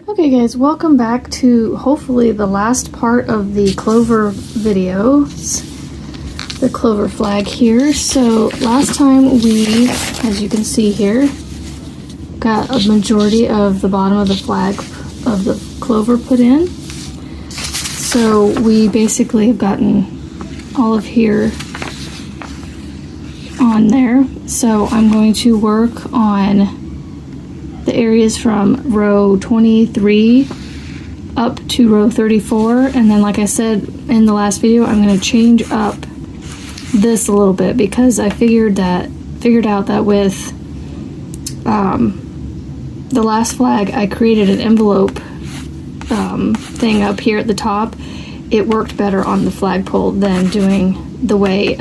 Okay guys, welcome back to hopefully the last part of the Clover videos, the Clover flag here. So last time we, as you can see here, got a majority of the bottom of the flag of the Clover put in. So we basically have gotten all of here on there. So I'm going to work on the areas from row 23 up to row 34, and then like I said in the last video, I'm going to change up this a little bit because I figured out that with the last flag I created an envelope thing up here at the top. It worked better on the flagpole than doing the way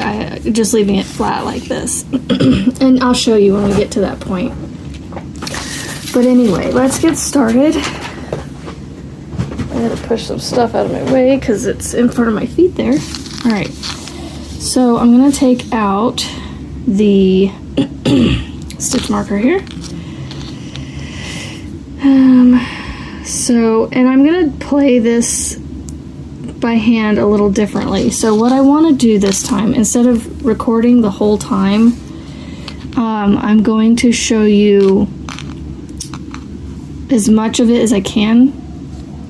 just leaving it flat like this. And I'll show you when we get to that point. But anyway, let's get started. I gotta push some stuff out of my way because it's in front of my feet there. All right, so I'm gonna take out the stitch marker here. And I'm gonna play this by hand a little differently. So what I want to do this time, instead of recording the whole time, I'm going to show you as much of it as I can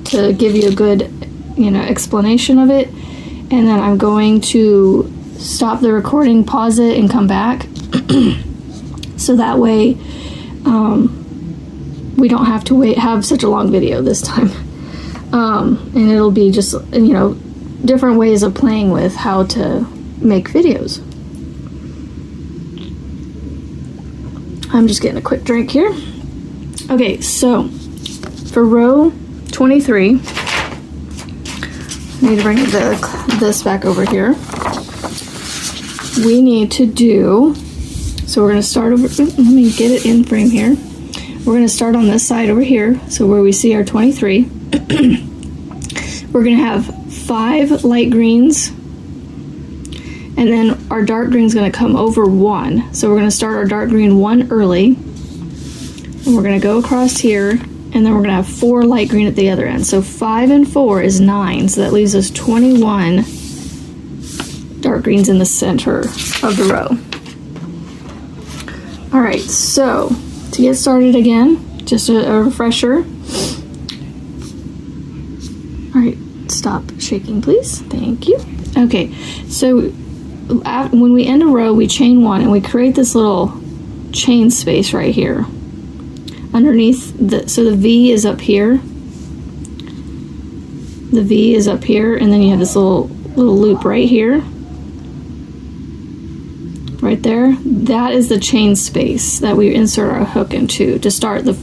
to give you a good, explanation of it. And then I'm going to stop the recording, pause it, and come back. So that way, we don't have to have such a long video this time. And it'll be just, different ways of playing with how to make videos. I'm just getting a quick drink here. Okay, so for row 23, I need to bring this back over here. We need to do, so we're going to start over, let me get it in frame here. We're going to start on this side over here, so where we see our 23. We're going to have 5 light greens, and then our dark green is going to come over 1. So we're going to start our dark green 1 early. And we're going to go across here, and then we're going to have 4 light green at the other end. So 5 and 4 is 9, so that leaves us 21 dark greens in the center of the row. All right, so to get started again, just a refresher. All right, stop shaking, please. Thank you. Okay, so when we end a row, we chain 1, and we create this little chain space right here. Underneath so the V is up here. The V is up here, and then you have this little loop right here. Right there. That is the chain space that we insert our hook into to start the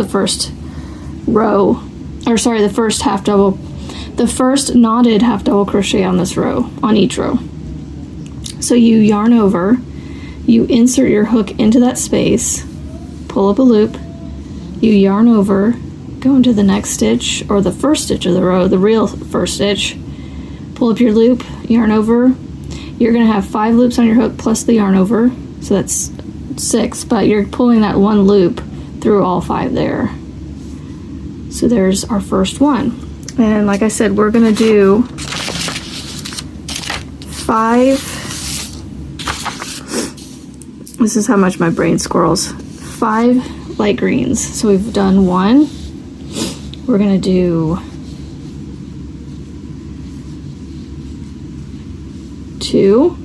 first row, or sorry, the first knotted half double crochet on this row, on each row. So you yarn over, you insert your hook into that space, pull up a loop, you yarn over, go into the next stitch, or the first stitch of the row, the real first stitch, pull up your loop, yarn over. You're going to have 5 loops on your hook plus the yarn over, so that's 6, but you're pulling that 1 loop through all 5 there. So there's our first one. And like I said, we're going to do 5. This is how much my brain squirrels. 5 light greens. So we've done 1. We're going to do 2.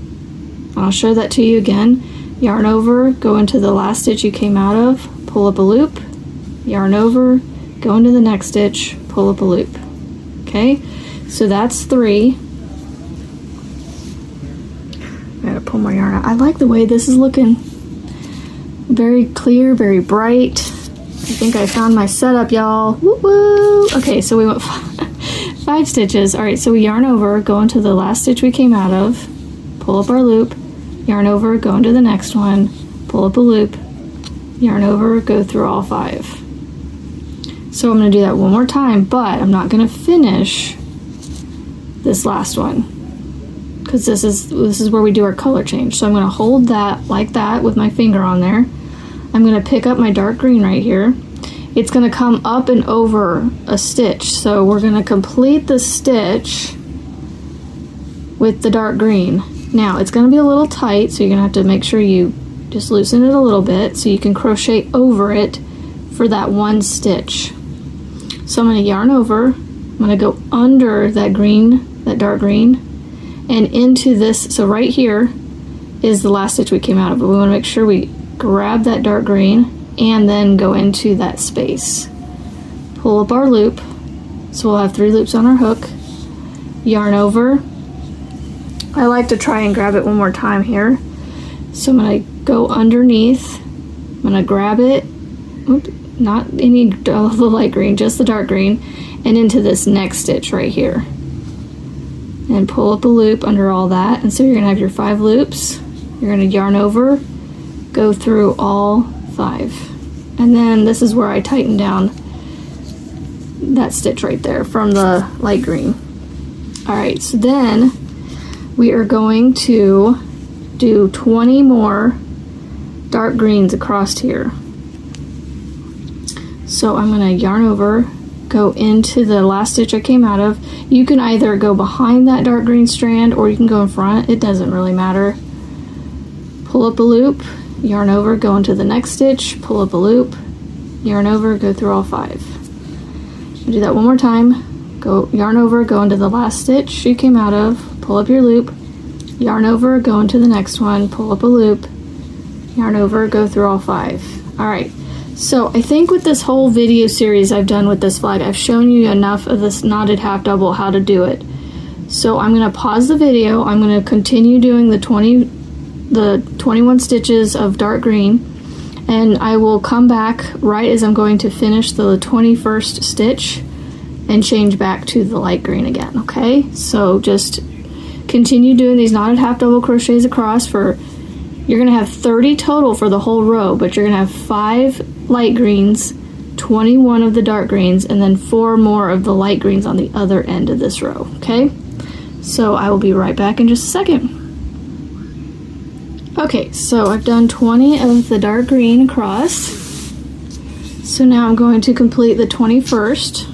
I'll show that to you again. Yarn over, go into the last stitch you came out of, pull up a loop, yarn over, go into the next stitch, pull up a loop. Okay, so that's 3. I gotta pull more yarn out. I like the way this is looking. Very clear, very bright. I think I found my setup, y'all. Woo woo! Okay, so we went 5 stitches. All right, so we yarn over, go into the last stitch we came out of, pull up our loop, yarn over, go into the next one, pull up a loop, yarn over, go through all 5. So I'm going to do that one more time, but I'm not going to finish this last one because this is where we do our color change. So I'm going to hold that like that with my finger on there. I'm going to pick up my dark green right here, it's going to come up and over a stitch. So we're going to complete the stitch with the dark green. Now it's going to be a little tight, so you're going to have to make sure you just loosen it a little bit so you can crochet over it for that one stitch. So I'm going to yarn over, I'm going to go under that green, that dark green, and into this. So right here is the last stitch we came out of, but we want to make sure we grab that dark green and then go into that space. Pull up our loop, so we'll have 3 loops on our hook, yarn over. I like to try and grab it one more time here. So I'm going to go underneath, I'm going to grab it, not any of the light green, just the dark green, and into this next stitch right here. And pull up a loop under all that, and so you're going to have your 5 loops. You're going to yarn over, go through all 5, and then this is where I tighten down that stitch right there from the light green. Alright, so then we are going to do 20 more dark greens across here. So I'm going to yarn over, go into the last stitch I came out of. You can either go behind that dark green strand or you can go in front, it doesn't really matter. Pull up a loop, yarn over, go into the next stitch, pull up a loop, yarn over, go through all 5. Do that one more time. Go yarn over, go into the last stitch you came out of, pull up your loop, yarn over, go into the next one, pull up a loop, yarn over, go through all 5. Alright, so I think with this whole video series I've done with this flag, I've shown you enough of this knotted half double, how to do it. So I'm going to pause the video, I'm going to continue doing the 21 stitches of dark green, and I will come back right as I'm going to finish the 21st stitch and change back to the light green again. Okay, so just continue doing these knotted half double crochets across. For you're gonna have 30 total for the whole row, but you're gonna have 5 light greens, 21 of the dark greens, and then 4 more of the light greens on the other end of this row. Okay, so I will be right back in just a second. Okay, so I've done 20 of the dark green across. So now I'm going to complete the 21st.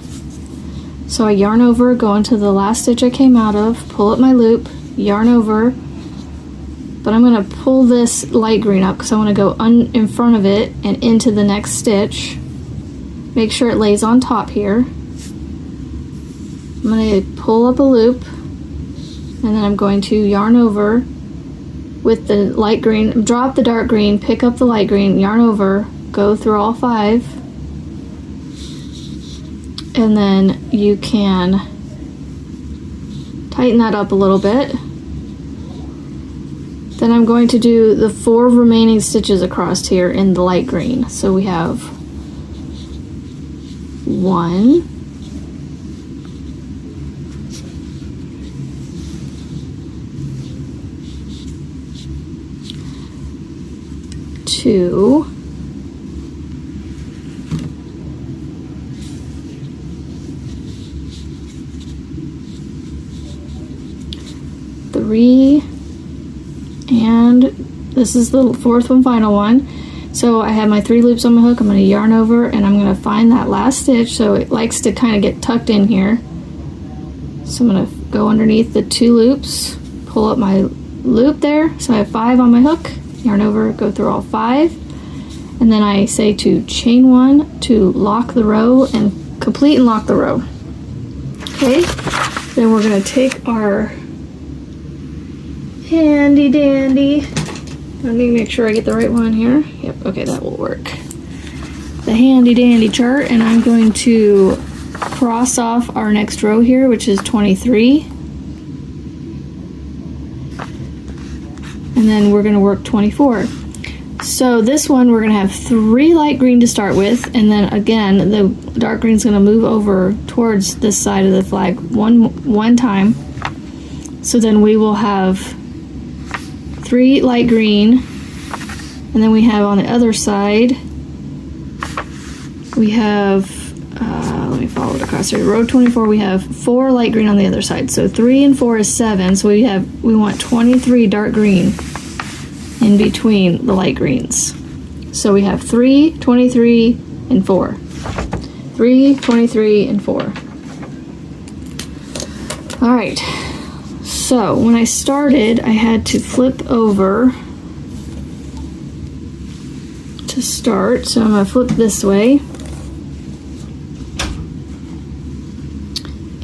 So I yarn over, go into the last stitch I came out of, pull up my loop, yarn over, but I'm going to pull this light green up because I want to go in front of it and into the next stitch. Make sure it lays on top here. I'm going to pull up a loop, and then I'm going to yarn over with the light green, drop the dark green, pick up the light green, yarn over, go through all 5, and then you can tighten that up a little bit. Then I'm going to do the 4 remaining stitches across here in the light green. So we have 1, 2, 3, and this is the 4th and final one. So I have my 3 loops on my hook. I'm going to yarn over and I'm going to find that last stitch, so it likes to kind of get tucked in here. So I'm going to go underneath the 2 loops, pull up my loop there, so I have 5 on my hook, yarn over, go through all 5, and then I say to chain 1 to lock the row and complete and lock the row. Okay, then we're going to take our handy dandy, let me make sure I get the right one here. Yep, okay, that will work. The handy dandy chart, and I'm going to cross off our next row here, which is 23. And then we're going to work 24. So this one we're going to have 3 light green to start with, and then again the dark green is going to move over towards this side of the flag one time. So then we will have 3 light green, and then we have on the other side we have let me follow it across here. Row 24, we have 4 light green on the other side. So 3 and 4 is 7. So we want 23 dark green in between the light greens. So we have 3, 23, and 4. 3, 23, and 4. All right, so when I started, I had to flip over to start. So I'm gonna flip this way.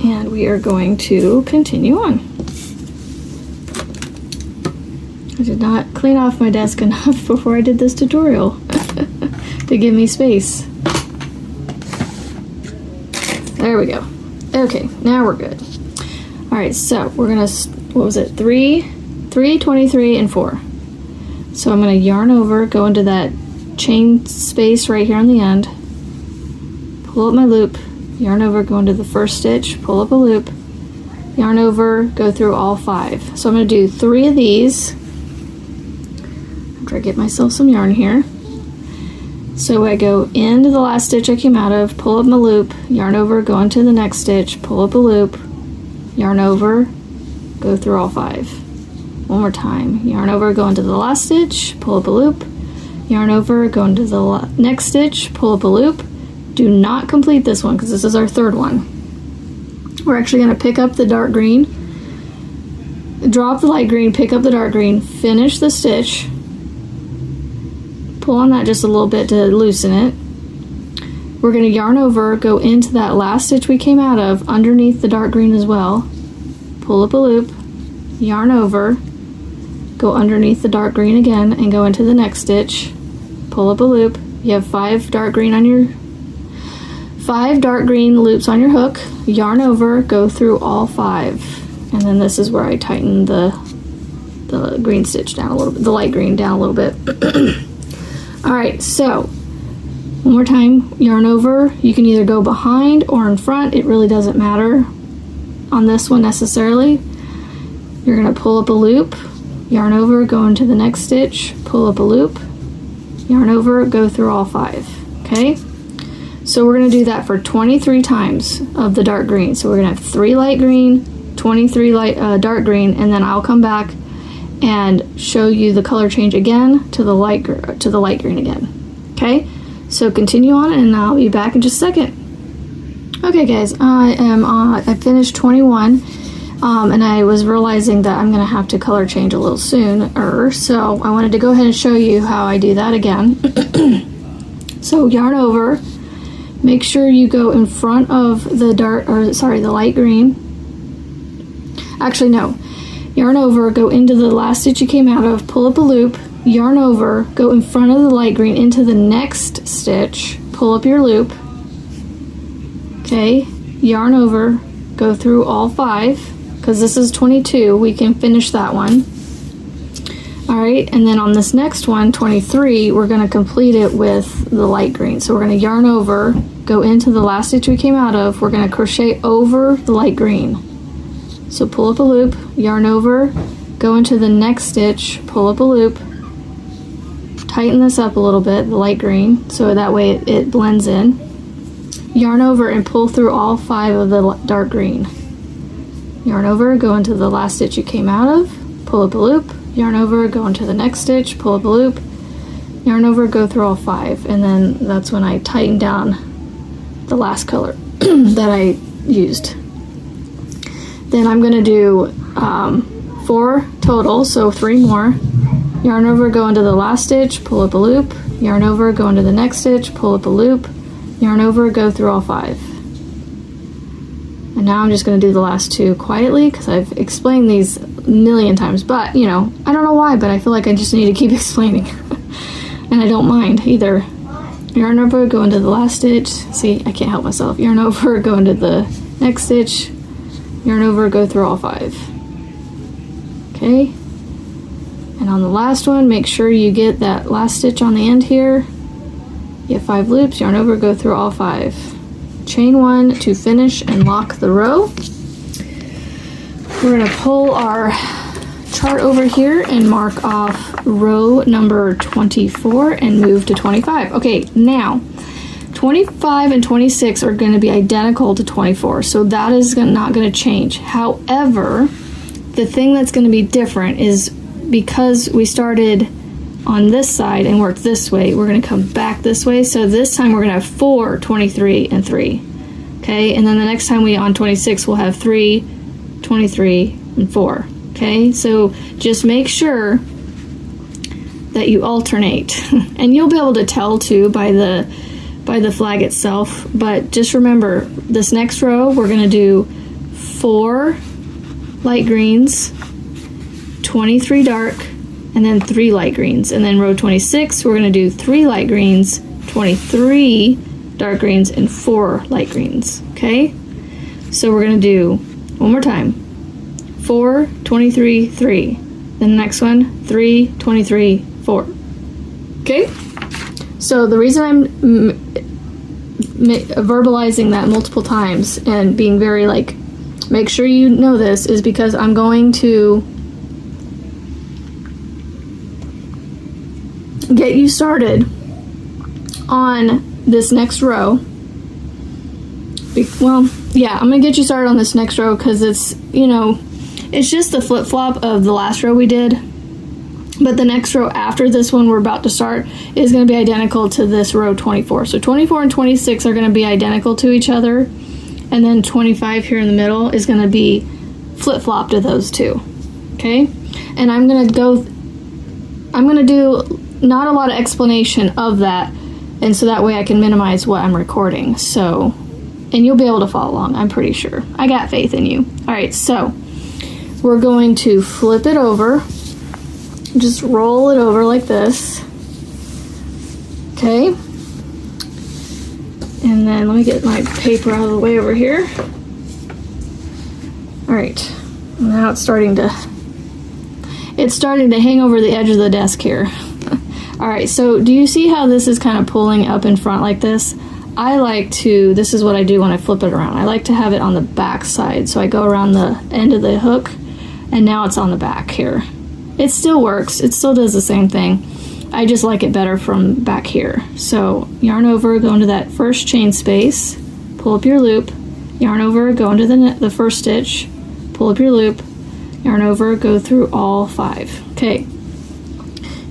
And we are going to continue on. I did not clean off my desk enough before I did this tutorial to give me space. There we go. Okay, now we're good. All right, so we're gonna, what was it? 3, 23, and 4. So I'm gonna yarn over, go into that chain space right here on the end, pull up my loop, yarn over, go into the first stitch, pull up a loop, yarn over, go through all 5. So I'm going to do 3 of these. I'm trying to get myself some yarn here. So I go into the last stitch I came out of, pull up my loop, yarn over, go into the next stitch, pull up a loop, yarn over, go through all 5. One more time. Yarn over, go into the last stitch, pull up a loop, yarn over, go into the next stitch, pull up a loop. Do not complete this one because this is our 3rd one. We're actually going to pick up the dark green, drop the light green, pick up the dark green, finish the stitch, pull on that just a little bit to loosen it. We're going to yarn over, go into that last stitch we came out of underneath the dark green as well, pull up a loop, yarn over, go underneath the dark green again and go into the next stitch, pull up a loop. You have 5 dark green loops on your hook, yarn over, go through all 5, and then this is where I tighten the green stitch down a little bit, the light green down a little bit. All right, so one more time, yarn over. You can either go behind or in front, it really doesn't matter on this one necessarily. You're gonna pull up a loop, yarn over, go into the next stitch, pull up a loop, yarn over, go through all 5, okay? So we're going to do that for 23 times of the dark green. So we're going to have 3 light green, 23 dark green, and then I'll come back and show you the color change again to the light green again. Okay, so continue on and I'll be back in just a second. Okay guys, I finished 21 and I was realizing that I'm going to have to color change a little sooner, so I wanted to go ahead and show you how I do that again. So yarn over. Make sure you go in front of the the light green. Actually, no. Yarn over, go into the last stitch you came out of, pull up a loop, yarn over, go in front of the light green into the next stitch, pull up your loop. Okay, yarn over, go through all 5, because this is 22, we can finish that one. All right, and then on this next one, 23, we're going to complete it with the light green. So we're going to yarn over, go into the last stitch we came out of, we're going to crochet over the light green. So pull up a loop, yarn over, go into the next stitch, pull up a loop, tighten this up a little bit, the light green, so that way it blends in. Yarn over and pull through all 5 of the dark green. Yarn over, go into the last stitch you came out of, pull up a loop, yarn over, go into the next stitch, pull up a loop, yarn over, go through all 5, and then that's when I tighten down the last color that I used. Then I'm going to do 4 total, so 3 more. Yarn over, go into the last stitch, pull up a loop, yarn over, go into the next stitch, pull up a loop, yarn over, go through all 5. And now I'm just going to do the last 2 quietly because I've explained these a million times, but you know, I don't know why, but I feel like I just need to keep explaining. And I don't mind either. Yarn over, go into the last stitch. See, I can't help myself. Yarn over, go into the next stitch, yarn over, go through all 5. Okay. And on the last one, make sure you get that last stitch on the end here. You have 5 loops, yarn over, go through all 5. Chain 1 to finish and lock the row. We're going to pull our chart over here and mark off row number 24 and move to 25. Okay, now 25 and 26 are going to be identical to 24, so that is not going to change. However, the thing that's going to be different is because we started on this side and work this way, we're going to come back this way. So this time we're going to have 4, 23, and 3. Okay, and then the next time on 26, we'll have 3, 23, and 4. Okay, so just make sure that you alternate. And you'll be able to tell too by the flag itself, but just remember, this next row, we're going to do 4 light greens, 23 dark, and then 3 light greens. And then row 26, we're going to do 3 light greens, 23 dark greens, and 4 light greens. Okay? So we're going to do, one more time, 4, 23, 3. Then the next one, 3, 23, 4. Okay? So the reason I'm verbalizing that multiple times and being very like, make sure you know this, is because I'm going to get you started on this next row. Well, yeah, I'm gonna get you started on this next row because it's, you know, it's just the flip-flop of the last row we did, but the next row after this one we're about to start is going to be identical to this row 24. So 24 and 26 are going to be identical to each other, and then 25 here in the middle is going to be flip-flop to those two. Okay, and I'm going to do not a lot of explanation of that, and so that way I can minimize what I'm recording. So, and you'll be able to follow along, I'm pretty sure. I got faith in you. All right, so we're going to flip it over. Just roll it over like this. Okay. And then let me get my paper out of the way over here. All right. Now it's starting to hang over the edge of the desk here. All right, so do you see how this is kind of pulling up in front like this? This is what I do when I flip it around. I like to have it on the back side. So I go around the end of the hook, and now it's on the back here. It still works. It still does the same thing. I just like it better from back here. So yarn over, go into that first chain space, pull up your loop, yarn over, go into the first stitch, pull up your loop, yarn over, go through all 5. Okay.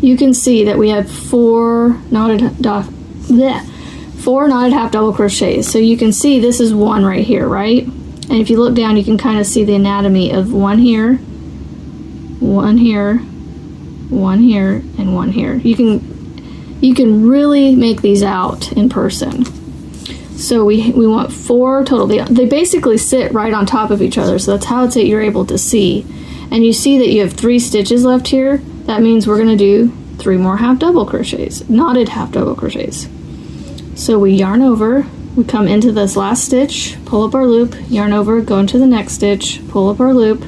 You can see that we have 4 knotted half double crochets. So you can see this is 1 right here, right? And if you look down, you can kind of see the anatomy of 1 here, 1 here, 1 here, and 1 here. You can really make these out in person. So we want 4 total. They basically sit right on top of each other, so that's how you're able to see. And you see that you have 3 stitches left here. That means we're going to do 3 more half double crochets, knotted half double crochets. So we yarn over, we come into this last stitch, pull up our loop, yarn over, go into the next stitch, pull up our loop.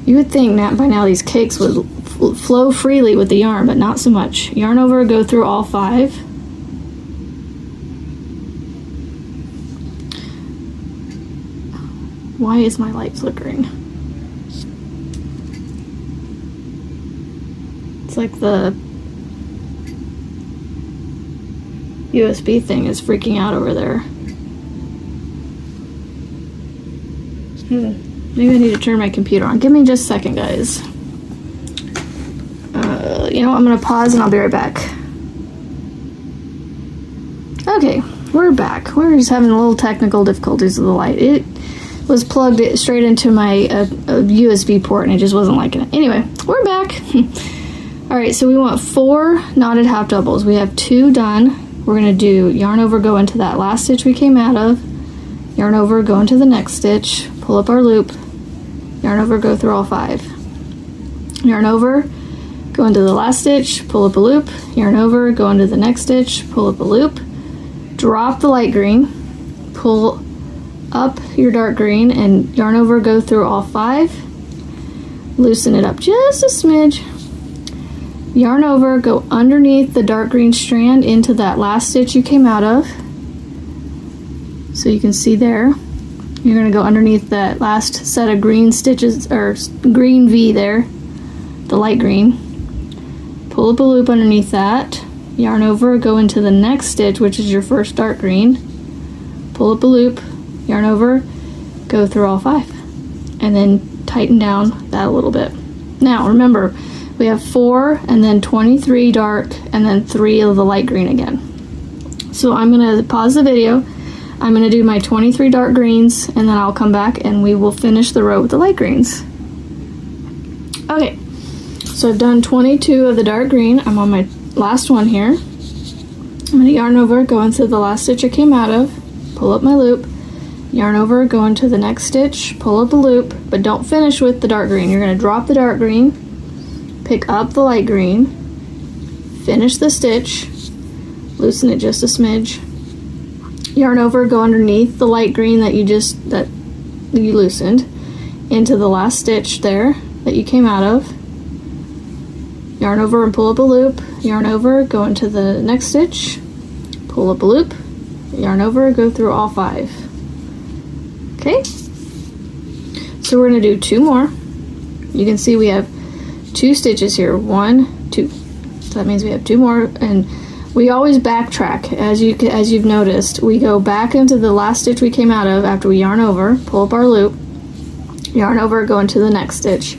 You would think that by now these cakes would flow freely with the yarn, but not so much. Yarn over, go through all 5. Why is my light flickering? It's like the USB thing is freaking out over there. Maybe I need to turn my computer on. Give me just a second, guys. You know what? I'm going to pause and I'll be right back. Okay, we're back. We're just having a little technical difficulties with the light. It was plugged straight into my USB port and it just wasn't liking it. Anyway, we're back. Alright, so we want 4 knotted half doubles. We have 2 done. We're going to do yarn over, go into that last stitch we came out of, yarn over, go into the next stitch, pull up our loop, yarn over, go through all 5. Yarn over, go into the last stitch, pull up a loop, yarn over, go into the next stitch, pull up a loop, drop the light green, pull up your dark green, and yarn over, go through all 5, loosen it up just a smidge, yarn over, go underneath the dark green strand into that last stitch you came out of. So you can see there, you're going to go underneath that last set of green stitches, or green V there, the light green. Pull up a loop underneath that, yarn over, go into the next stitch, which is your first dark green. Pull up a loop, yarn over, go through all 5, and then tighten down that a little bit. Now remember, We have 4 and then 23 dark and then 3 of the light green again. So I'm gonna pause the video. I'm gonna do my 23 dark greens and then I'll come back and we will finish the row with the light greens. Okay, so I've done 22 of the dark green. I'm on my last one here. I'm gonna yarn over, go into the last stitch I came out of, pull up my loop, yarn over, go into the next stitch, pull up the loop, but don't finish with the dark green. You're gonna drop the dark green, pick up the light green, finish the stitch, loosen it just a smidge, yarn over, go underneath the light green that you loosened into the last stitch there that you came out of, yarn over and pull up a loop, yarn over, go into the next stitch, pull up a loop, yarn over, go through all 5. Okay, so we're going to do 2 more. You can see we have 2 stitches here, 1, 2, so that means we have 2 more, and we always backtrack. As you've noticed, we go back into the last stitch we came out of after we yarn over, pull up our loop, yarn over, go into the next stitch,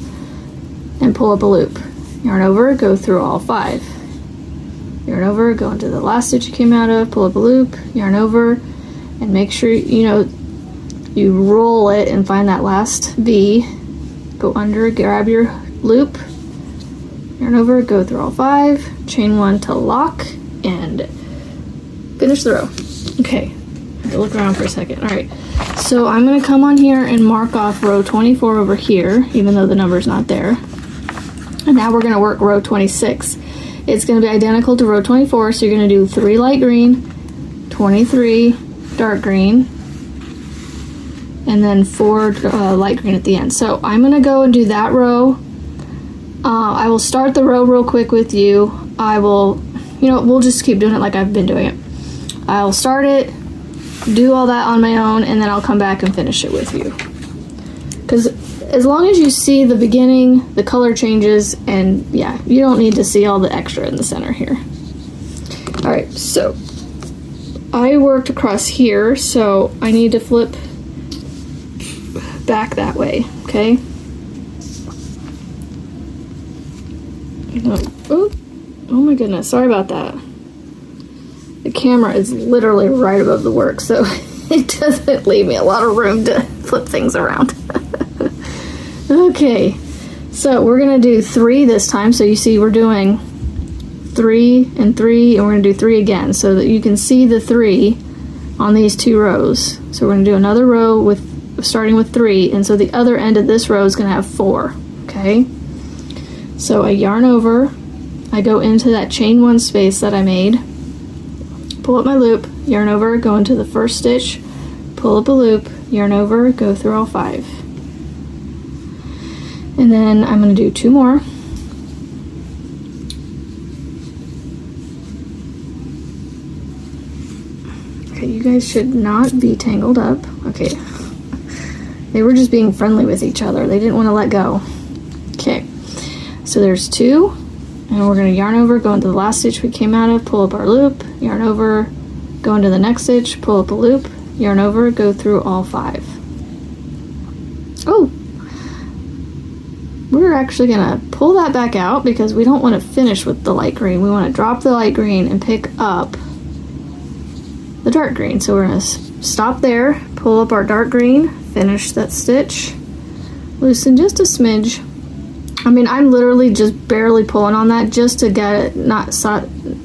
and pull up a loop, yarn over, go through all 5, yarn over, go into the last stitch you came out of, pull up a loop, yarn over, and make sure you roll it and find that last V, go under, grab your loop, yarn over, go through all 5, chain 1 to lock, and finish the row. Okay, I have to look around for a second. All right, so I'm going to come on here and mark off row 24 over here, even though the number's not there. And now we're going to work row 26. It's going to be identical to row 24, so you're going to do 3 light green, 23 dark green, and then 4 light green at the end. So I'm going to go and do that row. I will start the row real quick with you. I will, we'll just keep doing it like I've been doing it. I'll start it, do all that on my own, and then I'll come back and finish it with you. Because as long as you see the beginning, the color changes, and yeah, you don't need to see all the extra in the center here. All right, so I worked across here, so I need to flip back that way, okay? Oh my goodness, sorry about that. The camera is literally right above the work, so it doesn't leave me a lot of room to flip things around. Okay, so we're gonna do 3 this time. So you see we're doing 3 and 3, and we're gonna do 3 again so that you can see the 3 on these 2 rows. So we're gonna do another row with starting with 3, and so the other end of this row is gonna have 4. Okay, so I yarn over, I go into that chain 1 space that I made, pull up my loop, yarn over, go into the first stitch, pull up a loop, yarn over, go through all 5. And then I'm going to do 2 more. Okay, you guys should not be tangled up. Okay, they were just being friendly with each other. They didn't want to let go. Okay, so there's 2, and we're going to yarn over, go into the last stitch we came out of, pull up our loop, yarn over, go into the next stitch, pull up a loop, yarn over, go through all 5. Oh, we're actually gonna pull that back out because we don't want to finish with the light green. We want to drop the light green and pick up the dark green. So we're gonna stop there, pull up our dark green, finish that stitch, loosen just a smidge. I mean, I'm literally just barely pulling on that just to get it not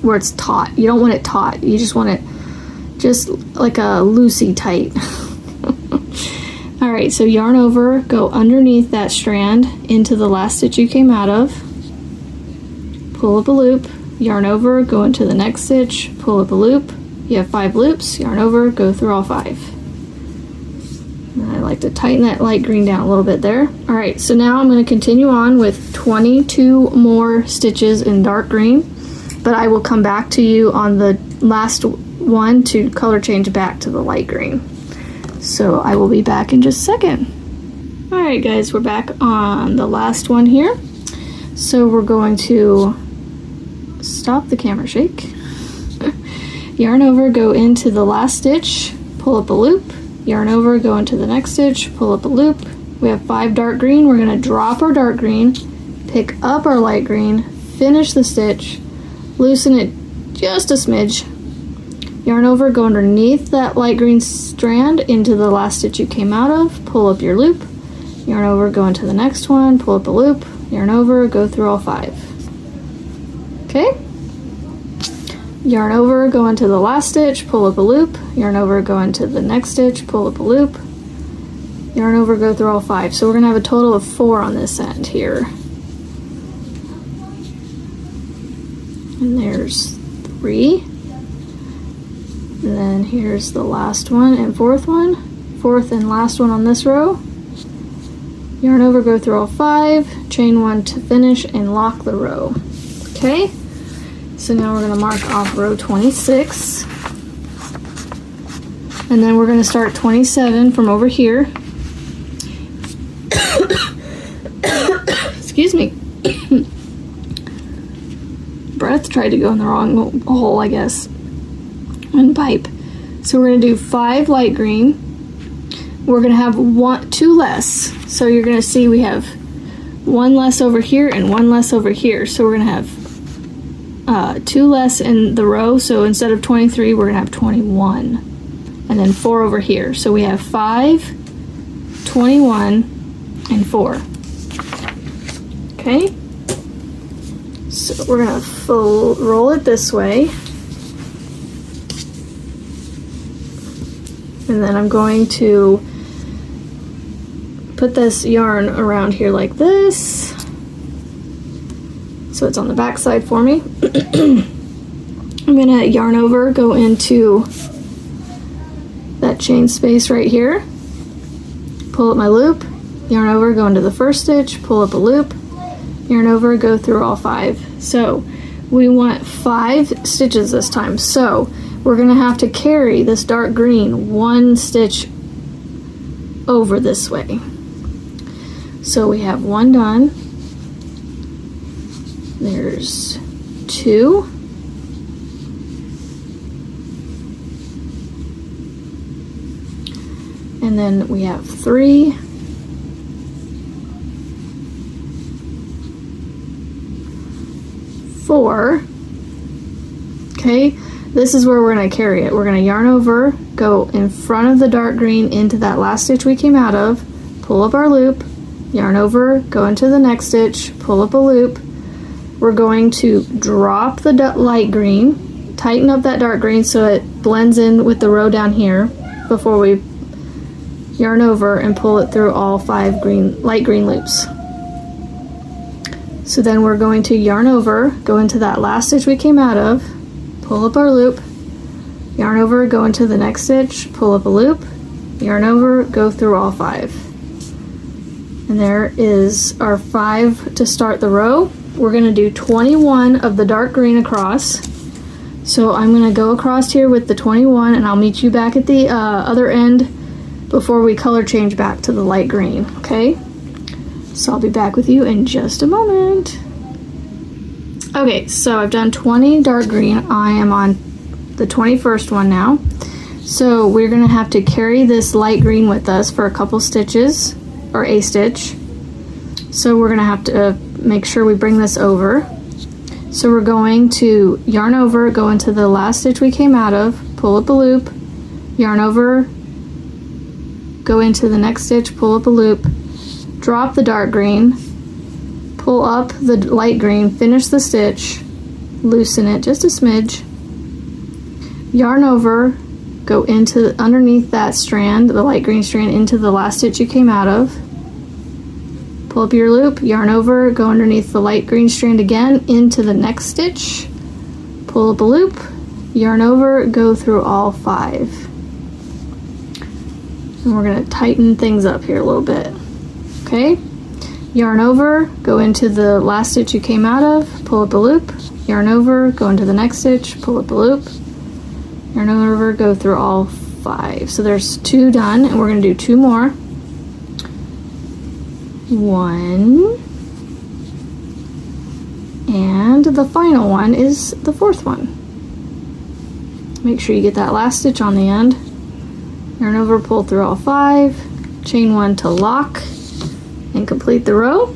where it's taut. You don't want it taut. You just want it just like a loosey tight. All right, so yarn over, go underneath that strand into the last stitch you came out of, pull up a loop, yarn over, go into the next stitch, pull up a loop. You have 5 loops, yarn over, go through all 5. And I like to tighten that light green down a little bit there. All right, so now I'm going to continue on with 22 more stitches in dark green, but I will come back to you on the last one to color change back to the light green. So I will be back in just a second. All right, guys, we're back on the last one here. So we're going to stop the camera shake. Yarn over, go into the last stitch, pull up a loop, yarn over, go into the next stitch, pull up a loop. We have 5 dark green. We're going to drop our dark green, pick up our light green, finish the stitch, loosen it just a smidge, yarn over, go underneath that light green strand into the last stitch you came out of, pull up your loop, yarn over, go into the next one, pull up a loop, yarn over, go through all 5. Okay? Yarn over, go into the last stitch, pull up a loop, yarn over, go into the next stitch, pull up a loop, yarn over, go through all 5. So we're going to have a total of 4 on this end here. And there's 3. And then here's the last one and fourth and last one on this row. Yarn over, go through all 5, chain 1 to finish and lock the row. Okay, so now we're going to mark off row 26. And then we're going to start 27 from over here. Excuse me. Breath tried to go in the wrong hole, I guess. And pipe. So we're going to do 5 light green. We're going to have 2 less. So you're going to see we have 1 less over here and 1 less over here. So we're going to have 2 less in the row. So instead of 23, we're going to have 21. And then 4 over here. So we have 5, 21, and 4. Okay? So we're going to roll it this way. And then I'm going to put this yarn around here like this. So it's on the back side for me. I'm going to yarn over, go into that chain space right here. Pull up my loop, yarn over, go into the first stitch, pull up a loop, yarn over, go through all 5. So we want 5 stitches this time. So we're going to have to carry this dark green 1 stitch over this way. So we have 1 done. There's 2. And then we have 3. 4. Okay, this is where we're going to carry it. We're going to yarn over, go in front of the dark green into that last stitch we came out of, pull up our loop, yarn over, go into the next stitch, pull up a loop. We're going to drop the light green, tighten up that dark green so it blends in with the row down here before we yarn over and pull it through all 5 light green loops. So then we're going to yarn over, go into that last stitch we came out of, pull up our loop, yarn over, go into the next stitch, pull up a loop, yarn over, go through all 5. And there is our 5 to start the row. We're going to do 21 of the dark green across. So I'm going to go across here with the 21 and I'll meet you back at the other end before we color change back to the light green, okay? So I'll be back with you in just a moment. Okay, so I've done 20 dark green. I am on the 21st one now. So we're going to have to carry this light green with us for a couple stitches, or a stitch. So we're going to have to make sure we bring this over. So we're going to yarn over, go into the last stitch we came out of, pull up a loop, yarn over, go into the next stitch, pull up a loop, drop the dark green, pull up the light green, finish the stitch, loosen it just a smidge, yarn over, go into underneath that strand, the light green strand, into the last stitch you came out of, pull up your loop, yarn over, go underneath the light green strand again into the next stitch, pull up a loop, yarn over, go through all 5. And we're going to tighten things up here a little bit. Okay, yarn over, go into the last stitch you came out of, pull up a loop, yarn over, go into the next stitch, pull up a loop, yarn over, go through all 5. So there's 2 done, and we're going to do 2 more. 1, and the final one is the 4th one. Make sure you get that last stitch on the end, yarn over, pull through all 5, chain 1 to lock and complete the row.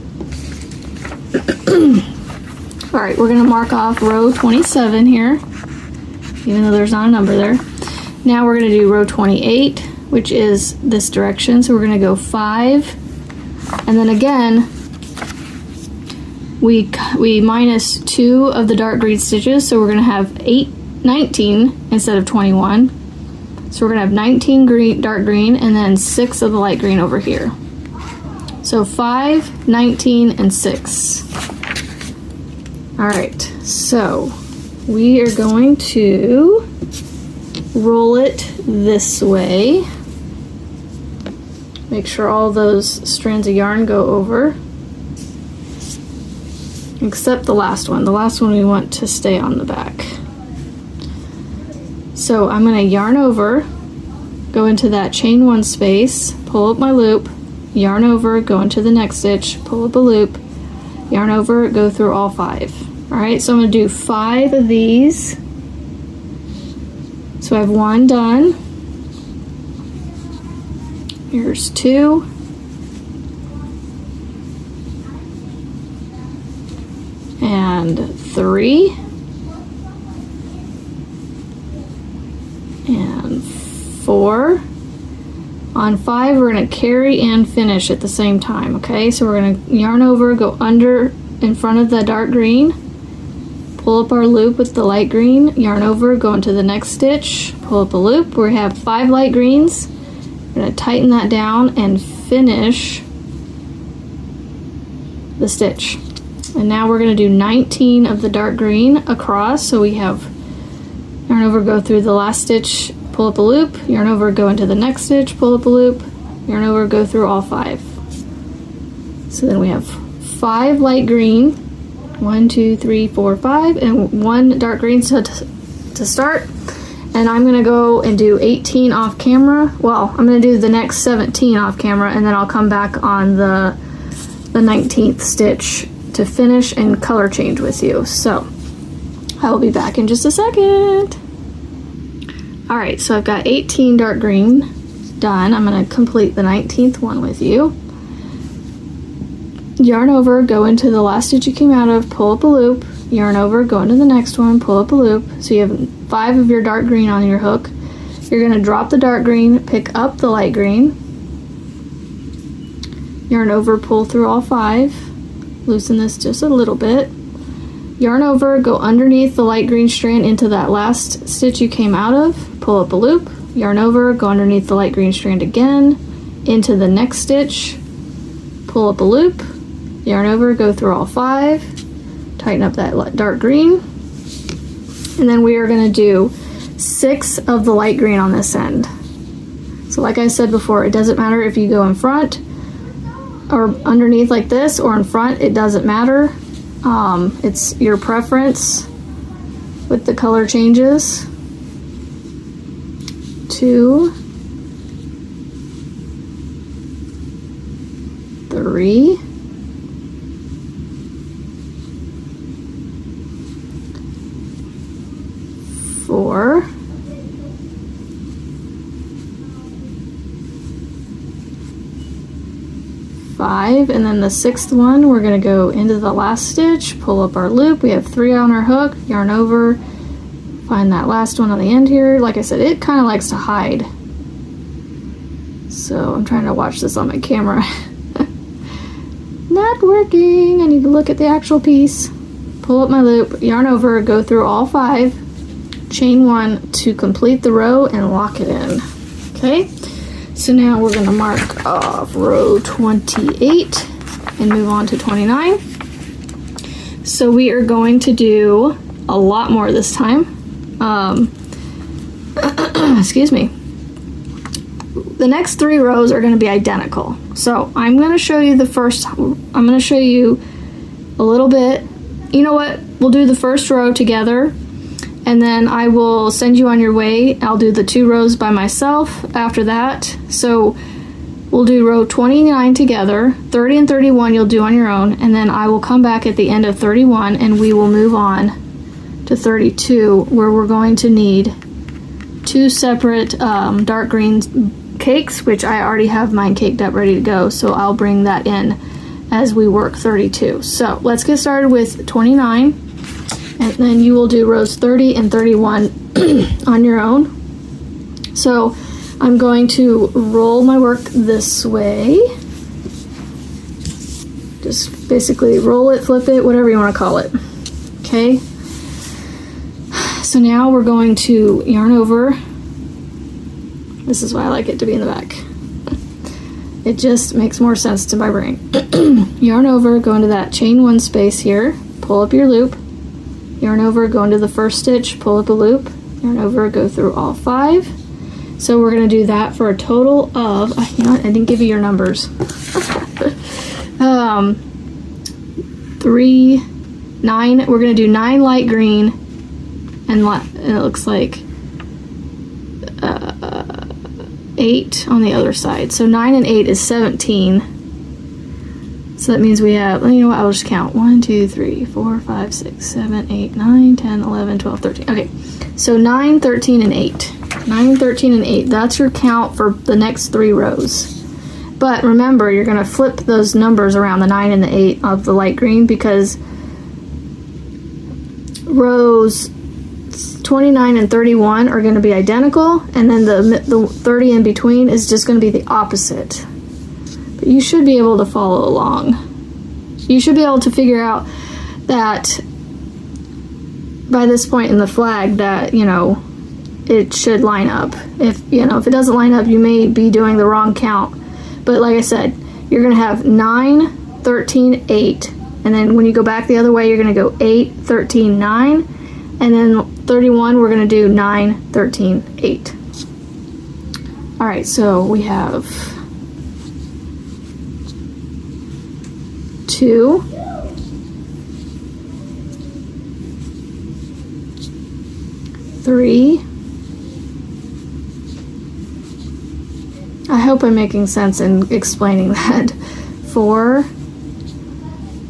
All right, we're gonna mark off row 27 here, even though there's not a number there. Now we're gonna do row 28, which is this direction. So we're gonna go 5, and then again, we minus 2 of the dark green stitches, so we're gonna have 19 instead of 21. So we're gonna have 19 green, dark green, and then 6 of the light green over here. So 5, 19, and 6. All right, so we are going to roll it this way. Make sure all those strands of yarn go over. Except the last one. The last one we want to stay on the back. So I'm going to yarn over, go into that chain 1 space, pull up my loop, yarn over, go into the next stitch, pull up a loop, yarn over, go through all 5. All right, so I'm going to do 5 of these. So I have 1 done. Here's 2. And 3. And 4. On 5, we're going to carry and finish at the same time, okay? So we're going to yarn over, go under in front of the dark green, pull up our loop with the light green, yarn over, go into the next stitch, pull up a loop. We have 5 light greens. We're going to tighten that down and finish the stitch. And now we're going to do 19 of the dark green across. So we have yarn over, go through the last stitch, pull up a loop, yarn over, go into the next stitch, pull up a loop, yarn over, go through all 5. So then we have 5 light green, 1, 2, 3, 4, 5, and 1 dark green to start. And I'm gonna go and do 18 off camera. Well, I'm gonna do the next 17 off camera, and then I'll come back on the 19th stitch to finish and color change with you. So I will be back in just a second. All right, so I've got 18 dark green done. I'm gonna complete the 19th one with you. Yarn over, go into the last stitch you came out of, pull up a loop, yarn over, go into the next one, pull up a loop. So you have 5 of your dark green on your hook. You're gonna drop the dark green, pick up the light green, yarn over, pull through all 5, loosen this just a little bit, yarn over, go underneath the light green strand into that last stitch you came out of, pull up a loop, yarn over, go underneath the light green strand again, into the next stitch, pull up a loop, yarn over, go through all 5, tighten up that dark green, and then we are going to do 6 of the light green on this end. So like I said before, it doesn't matter if you go in front or underneath like this or in front, it doesn't matter. It's your preference with the color changes. 2, 3, 4, 5, and then the 6th one, we're going to go into the last stitch, pull up our loop. We have 3 on our hook, yarn over, find that last one on the end here. Like I said, it kind of likes to hide. So I'm trying to watch this on my camera. Not working. I need to look at the actual piece. Pull up my loop, yarn over, go through all 5, chain 1 to complete the row and lock it in. Okay, so now we're going to mark off row 28 and move on to 29. So we are going to do a lot more this time. Excuse me. The next 3 rows are going to be identical. So I'm going to show you I'm going to show you a little bit. You know what? We'll do the first row together, and then I will send you on your way. I'll do the 2 rows by myself after that. So we'll do row 29 together, 30 and 31 you'll do on your own, and then I will come back at the end of 31 and we will move on to 32, where we're going to need 2 separate dark green cakes, which I already have mine caked up ready to go, so I'll bring that in as we work 32. So let's get started with 29, and then you will do rows 30 and 31 on your own. So I'm going to roll my work this way. Just basically roll it, flip it, whatever you want to call it. Okay. So now we're going to yarn over. This is why I like it to be in the back. It just makes more sense to my brain. Yarn over, go into that chain 1 space here, pull up your loop, yarn over, go into the first stitch, pull up a loop, yarn over, go through all 5. So we're going to do that for a total of, you know what, I didn't give you your numbers. 3, 9, we're going to do 9 light green, and it looks like 8 on the other side. So 9 and 8 is 17. So that means we have, you know what, I'll just count. 1, 2, 3, 4, 5, 6, 7, 8, 9, 10, 11, 12, 13. Okay, so 9, 13, and 8. 9, 13, and 8. That's your count for the next 3 rows. But remember, you're going to flip those numbers around, the 9 and the 8 of the light green, because rows 29 and 31 are going to be identical, and then the 30 in between is just going to be the opposite. But you should be able to follow along. You should be able to figure out that by this point in the flag that, you know, it should line up. If it doesn't line up, you may be doing the wrong count. But like I said, you're going to have 9, 13, 8, and then when you go back the other way, you're going to go 8, 13, 9, and then 31, we're going to do 9, 13, 8. All right, so we have 2, 3. I hope I'm making sense in explaining that. 4.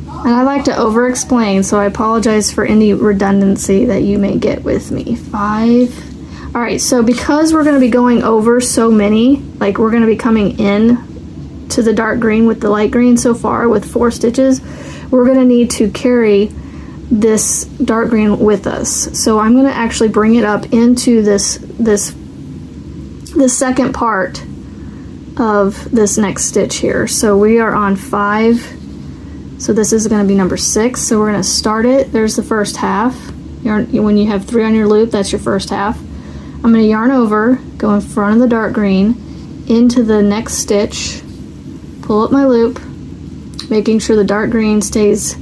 And I like to over-explain, so I apologize for any redundancy that you may get with me. 5. All right, so because we're going to be going over so many, like we're going to be coming in to the dark green with the light green so far with 4 stitches, we're going to need to carry this dark green with us. So I'm going to actually bring it up into this second part of this next stitch here. So we are on 5. So this is going to be number 6. So we're going to start it. There's the first half. When you have 3 on your loop, that's your first half. I'm going to yarn over, go in front of the dark green, into the next stitch, pull up my loop, making sure the dark green stays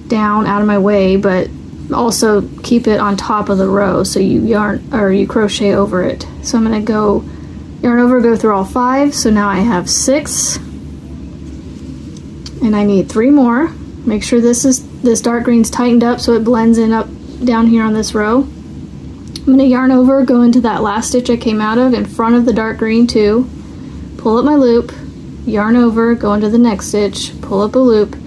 down out of my way, but also keep it on top of the row so you crochet over it. So I'm going to go yarn over, go through all 5. So now I have 6. And I need 3 more. Make sure this dark green's tightened up so it blends in up down here on this row. I'm going to yarn over, go into that last stitch I came out of in front of the dark green too. Pull up my loop, yarn over, go into the next stitch, pull up a loop,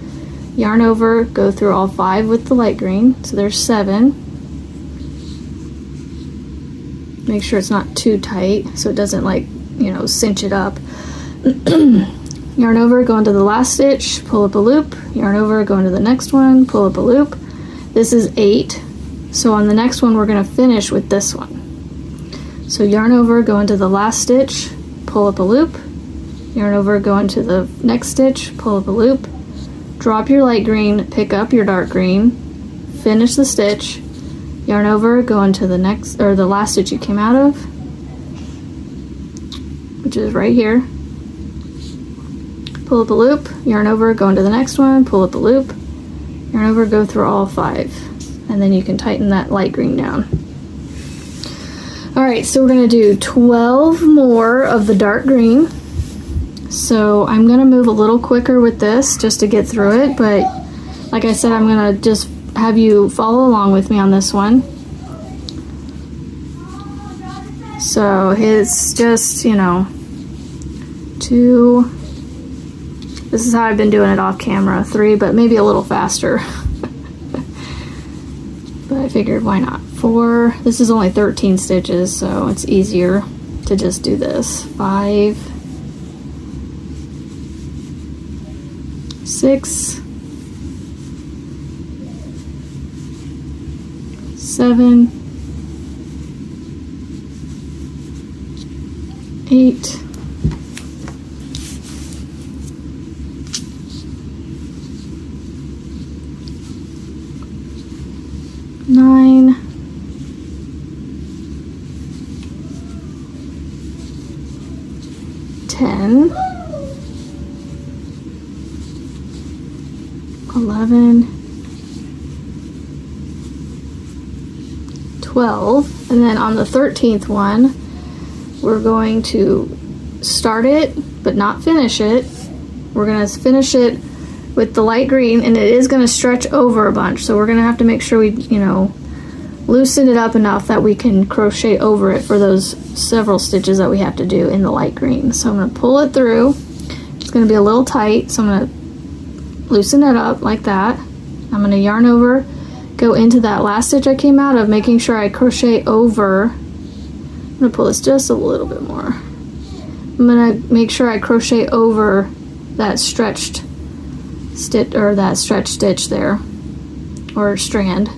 yarn over, go through all 5 with the light green. So there's 7. Make sure it's not too tight so it doesn't, like, you know, cinch it up. Yarn over, go into the last stitch, pull up a loop, yarn over, go into the next one, pull up a loop. This is 8. So on the next one, we're going to finish with this one. So yarn over, go into the last stitch, pull up a loop, yarn over, go into the next stitch, pull up a loop, drop your light green, pick up your dark green, finish the stitch, yarn over, go into the next, or the last stitch you came out of, which is right here. Pull up a loop, yarn over, go into the next one, pull up a loop, yarn over, go through all 5. And then you can tighten that light green down. All right, so we're gonna do 12 more of the dark green. So I'm gonna move a little quicker with this just to get through it, but like I said, I'm gonna just have you follow along with me on this one. So it's just, you know, 2, this is how I've been doing it off camera, 3, but maybe a little faster. But I figured, why not? 4, this is only 13 stitches, so it's easier to just do this. 5, 6, 7, 8, 9, 10, 11, 12, and then on the 13th one, we're going to start it, but not finish it. We're going to finish it with the light green, and it is going to stretch over a bunch, so we're going to have to make sure we, loosen it up enough that we can crochet over it for those several stitches that we have to do in the light green. So I'm going to pull it through. It's going to be a little tight, so I'm going to loosen it up like that. I'm going to yarn over, go into that last stitch I came out of, making sure I crochet over. I'm going to pull this just a little bit more. I'm going to make sure I crochet over that stretched stitch, or that stretch stitch there, or strand.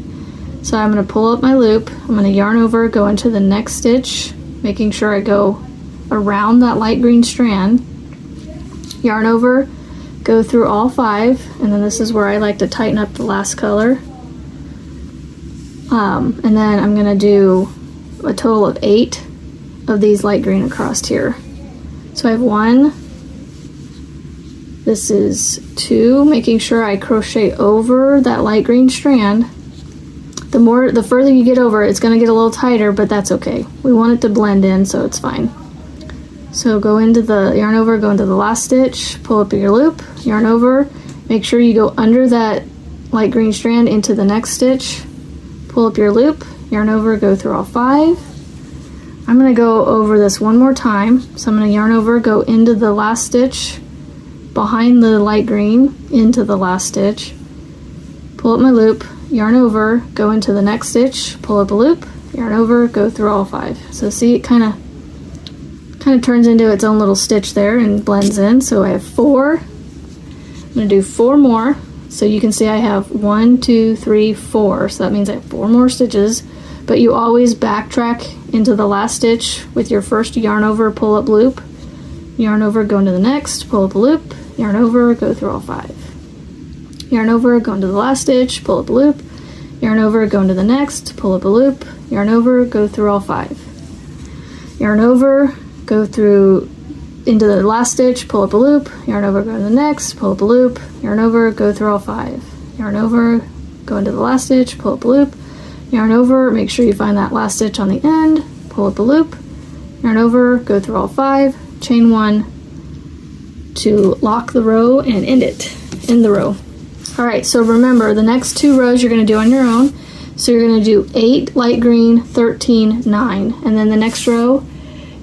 So I'm going to pull up my loop, I'm going to yarn over, go into the next stitch, making sure I go around that light green strand, yarn over, go through all 5, and then this is where I like to tighten up the last color. And then I'm going to do a total of 8 of these light green across here. So I have 1, this is 2, making sure I crochet over that light green strand. The further you get over, it's going to get a little tighter, but that's okay. We want it to blend in, so it's fine. So go into the yarn over, go into the last stitch, pull up your loop, yarn over, make sure you go under that light green strand into the next stitch, pull up your loop, yarn over, go through all 5. I'm going to go over this one more time. So I'm going to yarn over, go into the last stitch, behind the light green, into the last stitch, pull up my loop, yarn over, go into the next stitch, pull up a loop, yarn over, go through all 5. So see, it kind of turns into its own little stitch there and blends in. So I have 4. I'm going to do 4 more. So you can see I have 1, 2, 3, 4. So that means I have 4 more stitches. But you always backtrack into the last stitch with your first yarn over, pull up loop, yarn over, go into the next, pull up a loop, yarn over, go through all 5. Yarn over, go into the last stitch, pull up a loop, yarn over, go into the next, pull up a loop, yarn over, go through all 5. Yarn over, go through into the last stitch, pull up a loop, yarn over, go to the next, pull up a loop, yarn over, go through all 5. Yarn over, go into the last stitch, pull up a loop, yarn over, make sure you find that last stitch on the end, pull up a loop, yarn over, go through all 5, chain 1 to lock the row and end it in the row. Alright, so remember the next 2 rows you're going to do on your own. So you're going to do 8 light green, 13, 9, and then the next row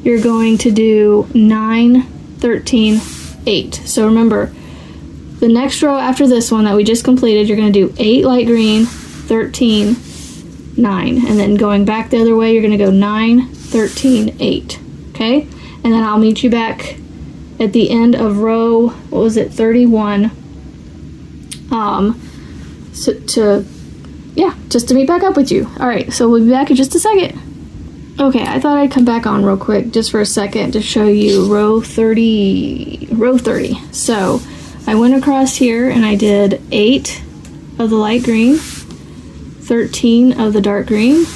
you're going to do 9, 13, 8. So remember, the next row after this one that we just completed, you're going to do 8 light green, 13, 9, and then going back the other way, you're going to go 9, 13, 8. Okay? And then I'll meet you back at the end of row, 31. Just to meet back up with you. Alright, so we'll be back in just a second. Okay, I thought I'd come back on real quick just for a second to show you row 30. So I went across here and I did 8 of the light green, 13 of the dark green,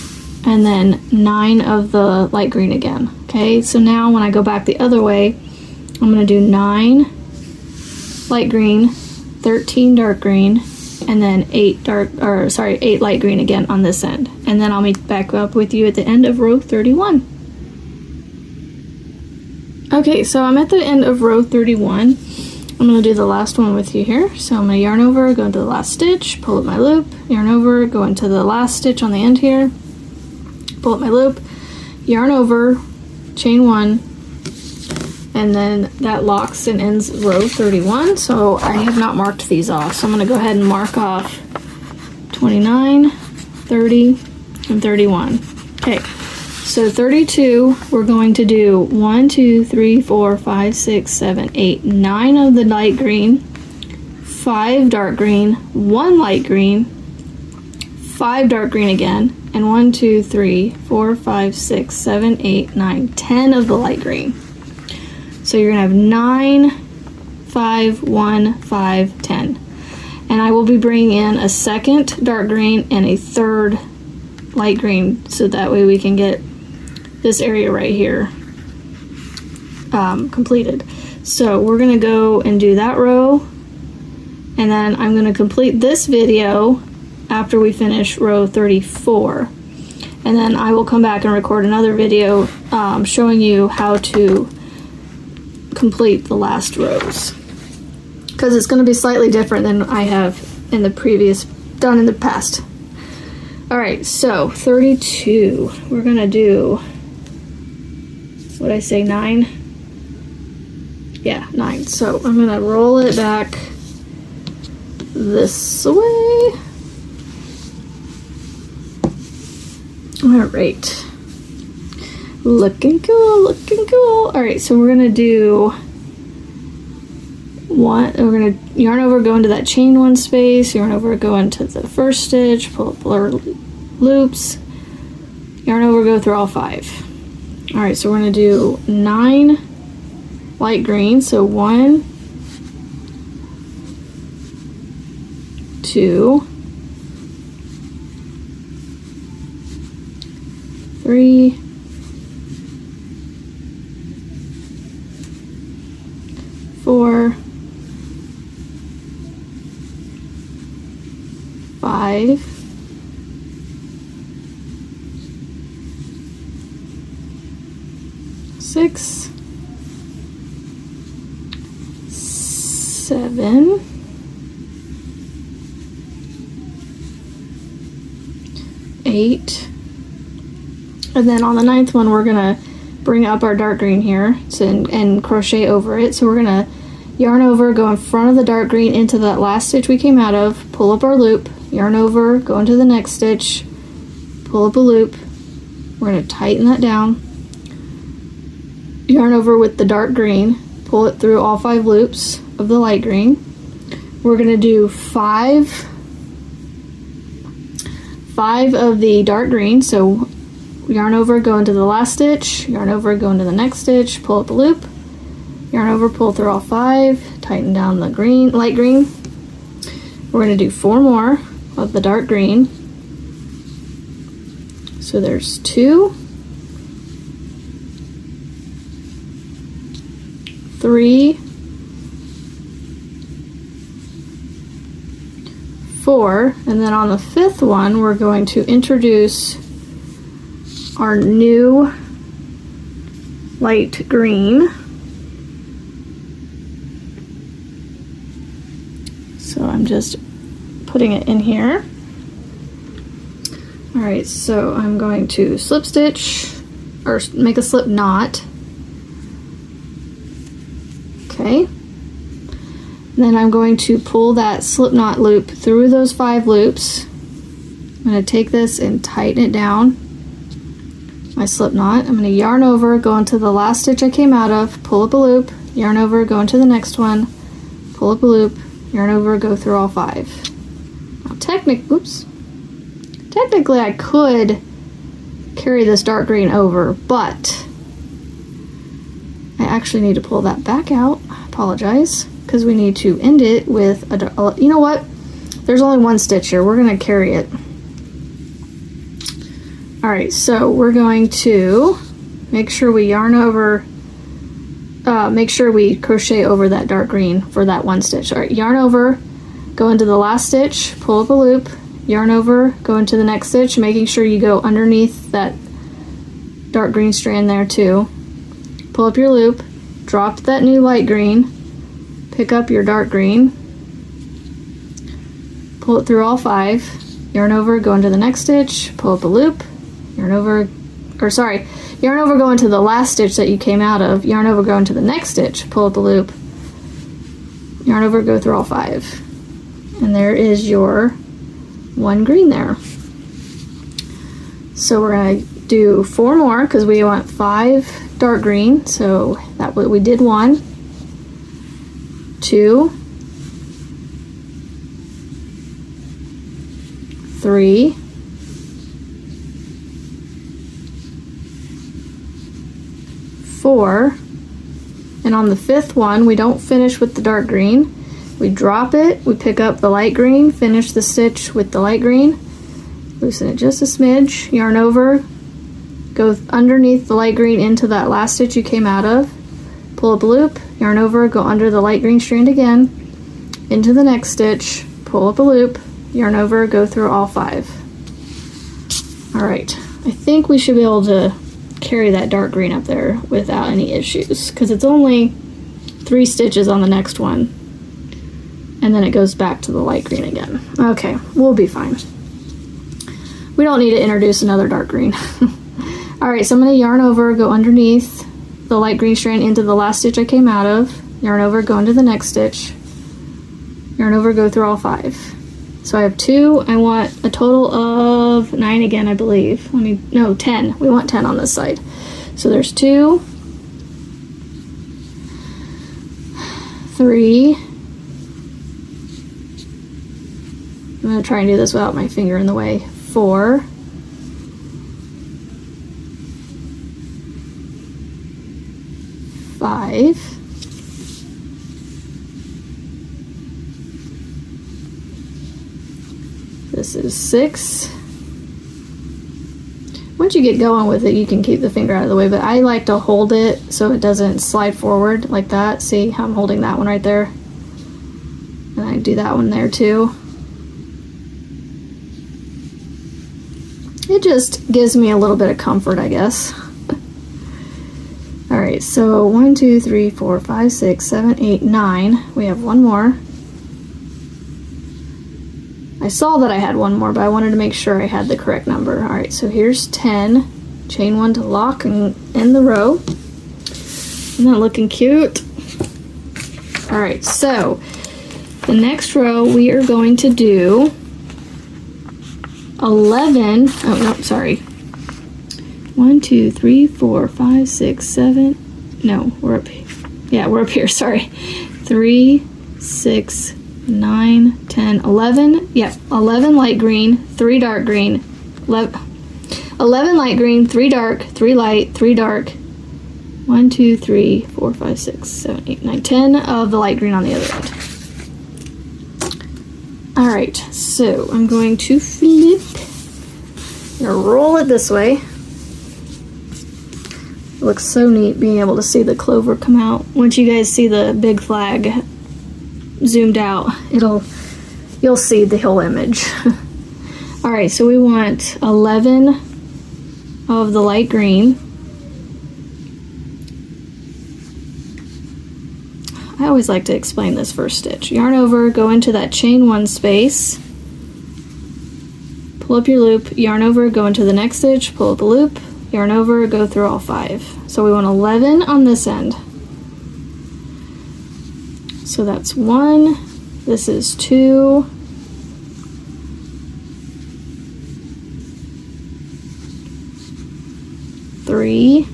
and then 9 of the light green again. Okay, so now when I go back the other way, I'm going to do 9 light green, 13 dark green, and then 8 light green again on this end. And then I'll meet back up with you at the end of row 31. Okay, so I'm at the end of row 31. I'm going to do the last one with you here. So I'm going to yarn over, go into the last stitch, pull up my loop, yarn over, go into the last stitch on the end here, pull up my loop, yarn over, chain 1, and then that locks and ends row 31. So I have not marked these off, so I'm going to go ahead and mark off 29, 30, and 31. Okay, so 32, we're going to do 1, 2, 3, 4, 5, 6, 7, 8, 9 of the light green, 5 dark green, 1 light green, 5 dark green again, and 1, 2, 3, 4, 5, 6, 7, 8, 9, 10 of the light green. So you're gonna have 9, 5, 1, 5, 10. And I will be bringing in a second dark green and a third light green, so that way we can get this area right here completed. So we're gonna go and do that row, and then I'm gonna complete this video after we finish row 34. And then I will come back and record another video showing you how to complete the last rows, because it's going to be slightly different than I have in the done in the past. All right, so 32, we're going to do, what did I say, 9? Yeah, 9. So I'm going to roll it back this way. All right, looking cool, looking cool. All right, so we're gonna do we're gonna yarn over, go into that chain 1 space, yarn over, go into the first stitch, pull up our loops, yarn over, go through all 5. All right, so we're gonna do 9 light green, so 1, 2, 3, 4, 5, 6, 7, 8, and then on the 9th one we're gonna bring up our dark green here and crochet over it. So we're gonna yarn over, go in front of the dark green into that last stitch we came out of, pull up our loop, yarn over, go into the next stitch, pull up a loop. We're gonna tighten that down, yarn over with the dark green, pull it through all 5 loops of the light green. We're gonna do 5 of the dark green, so yarn over, go into the last stitch, yarn over, go into the next stitch, pull up a loop, yarn over, pull through all 5, tighten down the green, light green. We're going to do 4 more of the dark green. So there's 2, 3, 4, and then on the 5th one we're going to introduce our new light green. So I'm just putting it in here. All right, so I'm going to slip stitch or make a slip knot. Okay. And then I'm going to pull that slip knot loop through those 5 loops. I'm going to take this and tighten it down, my slip knot. I'm going to yarn over, go into the last stitch I came out of, pull up a loop, yarn over, go into the next one, pull up a loop, yarn over, go through all 5. Now technically I could carry this dark green over, but I actually need to pull that back out. I apologize, because we need to end it with a, you know what? There's only 1 stitch here. We're going to carry it. All right, so we're going to make sure we yarn over, make sure we crochet over that dark green for that 1 stitch. All right, yarn over, go into the last stitch, pull up a loop, yarn over, go into the next stitch, making sure you go underneath that dark green strand there too. Pull up your loop, drop that new light green, pick up your dark green, pull it through all 5, yarn over, go into the next stitch, pull up a loop, yarn over, yarn over, go into the last stitch that you came out of, yarn over, go into the next stitch, pull up a loop, yarn over, go through all 5. And there is your 1 green there. So we're going to do 4 more because we want 5 dark green. So that we did 1, 2, 3, 4, and on the 5th one we don't finish with the dark green. We drop it, we pick up the light green, finish the stitch with the light green, loosen it just a smidge, yarn over, go underneath the light green into that last stitch you came out of, pull up a loop, yarn over, go under the light green strand again, into the next stitch, pull up a loop, yarn over, go through all 5. Alright, I think we should be able to carry that dark green up there without any issues, because it's only 3 stitches on the next one, and then it goes back to the light green again. Okay, we'll be fine. We don't need to introduce another dark green. Alright, so I'm going to yarn over, go underneath the light green strand into the last stitch I came out of, yarn over, go into the next stitch, yarn over, go through all 5. So I have 2, I want a total of 9 again, I believe. 10. We want 10 on this side. So there's 2, 3, I'm going to try and do this without my finger in the way, 4, 5, 6. Once you get going with it, you can keep the finger out of the way, but I like to hold it so it doesn't slide forward like that. See how I'm holding that one right there? And I do that one there too. It just gives me a little bit of comfort, I guess. Alright, so 1, 2, 3, 4, 5, 6, 7, 8, 9. We have one more. I saw that I had one more, but I wanted to make sure I had the correct number. Alright, so here's 10. Chain 1 to lock and end the row. Isn't that looking cute? Alright, so the next row we are going to do 11. Oh, no, sorry. 1, 2, 3, 4, 5, 6, 7. No, we're up here. Yeah, we're up here, sorry. 3, 6, 9, 10, 11. Yep, 11 light green, 3 dark green. 11 light green, 3 dark, 3 light, 3 dark. 1, 2, 3, 4, 5, 6, 7, 8, 9, 10 of the light green on the other end. Alright, so I'm going to flip. I'm going to roll it this way. It looks so neat being able to see the clover come out. Once you guys see the big flag zoomed out, you'll see the whole image. Alright, so we want 11 of the light green. I always like to explain this first stitch. Yarn over, go into that chain 1 space, pull up your loop, yarn over, go into the next stitch, pull up a loop, yarn over, go through all 5. So we want 11 on this end. So that's 1, this is 2, 3,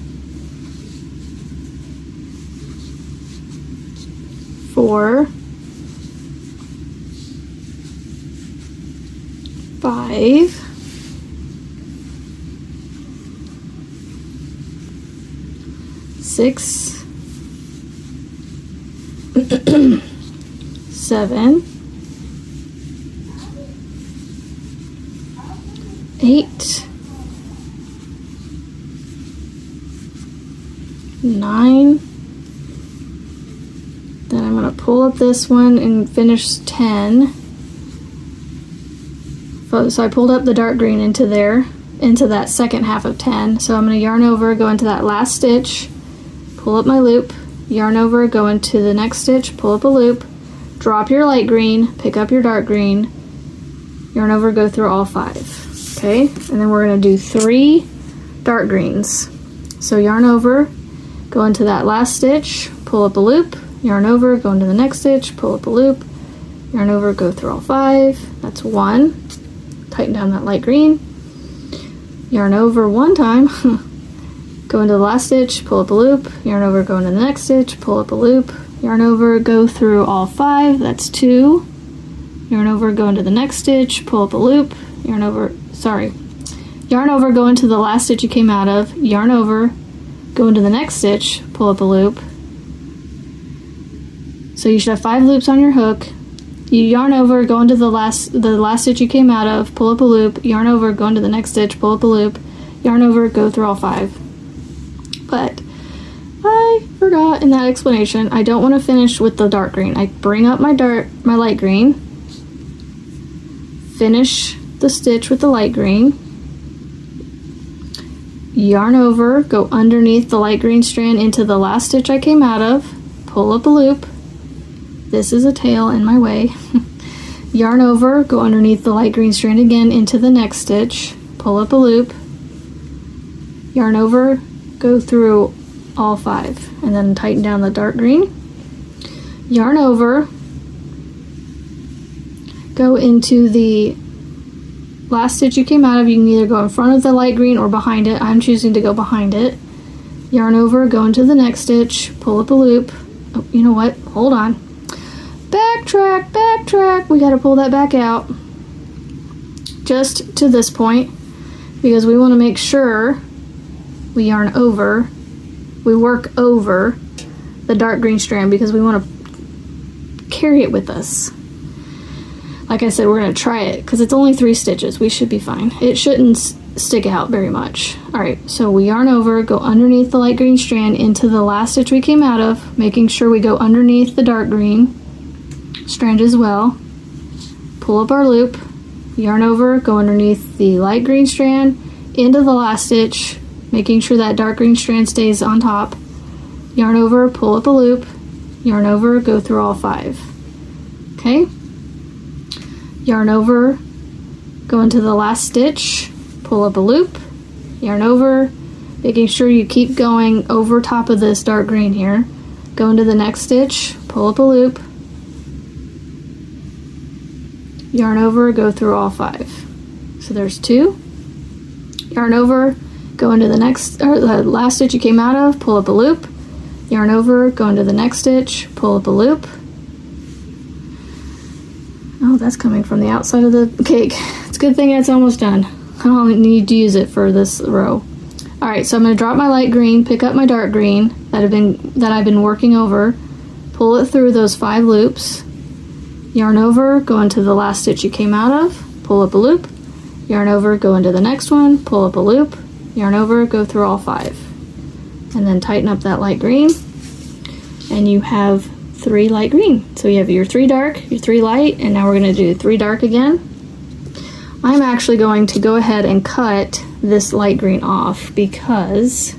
4, 5, 6, 7, 8, 9. Then I'm going to pull up this one and finish 10. So I pulled up the dark green into there, into that second half of 10. So I'm going to yarn over, go into that last stitch, pull up my loop, yarn over, go into the next stitch, pull up a loop, drop your light green, pick up your dark green, yarn over, go through all 5. Okay, and then we're going to do 3 dark greens. So yarn over, go into that last stitch, pull up a loop, yarn over, go into the next stitch, pull up a loop, yarn over, go through all 5. That's 1. Tighten down that light green. Yarn over 1 time, go into the last stitch, pull up a loop, yarn over, go into the next stitch, pull up a loop, yarn over, go through all 5. That's 2. Yarn over, go into the next stitch, pull up a loop, yarn over, sorry, yarn over, go into the last stitch you came out of, yarn over, go into the next stitch, pull up a loop. So you should have 5 loops on your hook. You yarn over, go into the last stitch you came out of, pull up a loop, yarn over, go into the next stitch, pull up a loop, yarn over, go through all 5. But I forgot in that explanation, I don't want to finish with the dark green. I bring up my light green, finish the stitch with the light green, yarn over, go underneath the light green strand into the last stitch I came out of, pull up a loop. This is a tail in my way. Yarn over, go underneath the light green strand again into the next stitch, pull up a loop, yarn over, go through all 5, and then tighten down the dark green, yarn over, go into the last stitch you came out of. You can either go in front of the light green or behind it. I'm choosing to go behind it. Yarn over, go into the next stitch, pull up a loop. Oh, you know what? Hold on. Backtrack, backtrack. We got to pull that back out just to this point because we want to make sure we yarn over, we work over the dark green strand because we want to carry it with us. Like I said, we're going to try it because it's only 3 stitches. We should be fine. It shouldn't stick out very much. Alright, so we yarn over, go underneath the light green strand into the last stitch we came out of, making sure we go underneath the dark green strand as well. Pull up our loop, yarn over, go underneath the light green strand into the last stitch, making sure that dark green strand stays on top. Yarn over, pull up a loop, yarn over, go through all 5. Okay? Yarn over, go into the last stitch, pull up a loop, yarn over, making sure you keep going over top of this dark green here. Go into the next stitch, pull up a loop, yarn over, go through all 5. So there's 2. Yarn over, go into the next, or the last stitch you came out of, pull up a loop, yarn over, go into the next stitch, pull up a loop. Oh, that's coming from the outside of the cake. It's a good thing it's almost done. I don't need to use it for this row. Alright, so I'm going to drop my light green, pick up my dark green that I've been working over, pull it through those 5 loops, yarn over, go into the last stitch you came out of, pull up a loop, yarn over, go into the next one, pull up a loop, yarn over, go through all 5. And then tighten up that light green, and you have 3 light green. So you have your 3 dark, your 3 light, and now we're going to do 3 dark again. I'm actually going to go ahead and cut this light green off because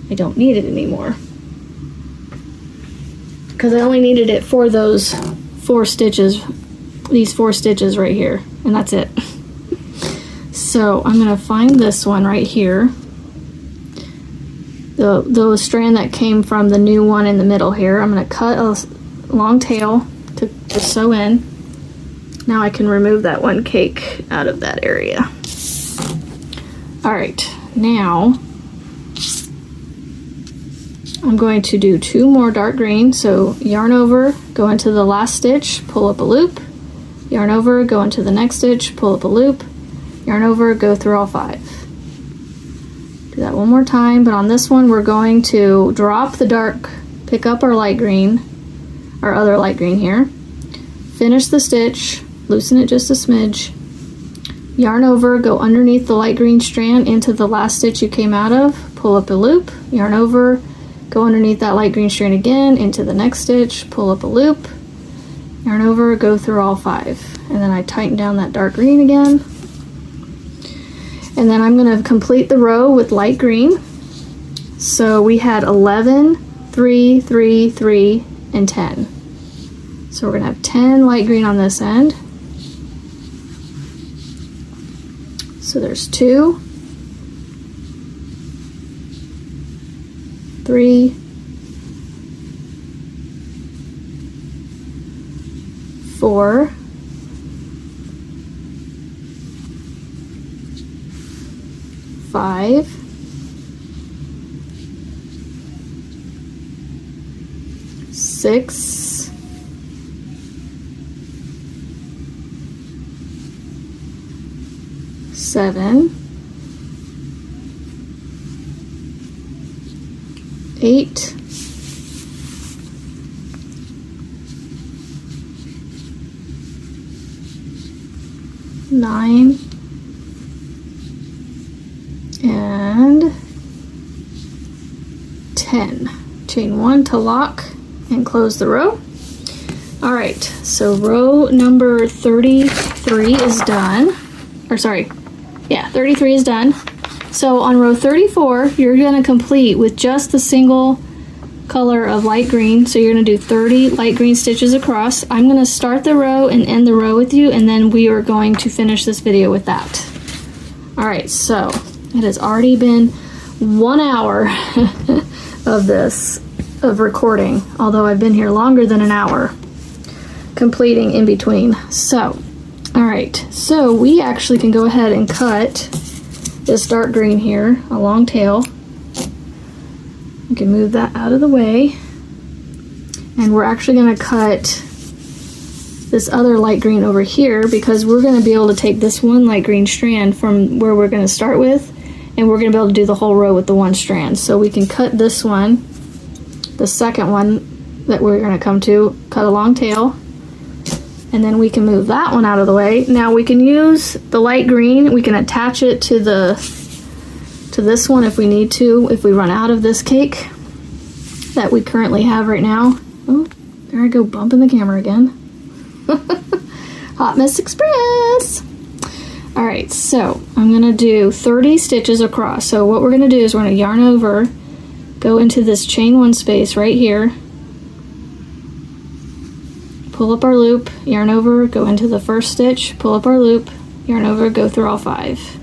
I don't need it anymore. Because I only needed it for those 4 stitches, these 4 stitches right here, and that's it. So I'm going to find this one right here. The strand that came from the new one in the middle here. I'm going to cut a long tail to sew in. Now I can remove that one cake out of that area. Alright, now I'm going to do 2 more dark green. So yarn over, go into the last stitch, pull up a loop, yarn over, go into the next stitch, pull up a loop, yarn over, go through all 5. Do that one more time, but on this one we're going to drop the dark, pick up our light green, our other light green here, finish the stitch, loosen it just a smidge, yarn over, go underneath the light green strand into the last stitch you came out of, pull up a loop, yarn over, go underneath that light green strand again into the next stitch, pull up a loop, yarn over, go through all 5, and then I tighten down that dark green again. And then I'm going to complete the row with light green. So we had 11, 3, 3, 3, and 10. So we're going to have 10 light green on this end. So there's 2, 3, 4, 5, 6, 7, 7, 8, 9, and 10. Chain 1 to lock and close the row. All right, so row number 33 is done. Or sorry, yeah, 33 is done. So on row 34, you're gonna complete with just the single color of light green. So you're gonna do 30 light green stitches across. I'm gonna start the row and end the row with you, and then we are going to finish this video with that. All right, so it has already been 1 hour of recording, although I've been here longer than an hour completing in between. So, all right, so we actually can go ahead and cut this dark green here, a long tail. We can move that out of the way, and we're actually going to cut this other light green over here, because we're going to be able to take this one light green strand from where we're going to start with, and we're going to be able to do the whole row with the one strand. So we can cut this one, the second one that we're going to come to, cut a long tail, and then we can move that one out of the way. Now we can use the light green, we can attach it to this one if we need to, if we run out of this cake that we currently have right now. Oh, there I go, bumping the camera again. Hot Mess Express. All right, so I'm gonna do 30 stitches across. So what we're gonna do is we're gonna yarn over, go into this chain 1 space right here, pull up our loop, yarn over, go into the first stitch, pull up our loop, yarn over, go through all 5.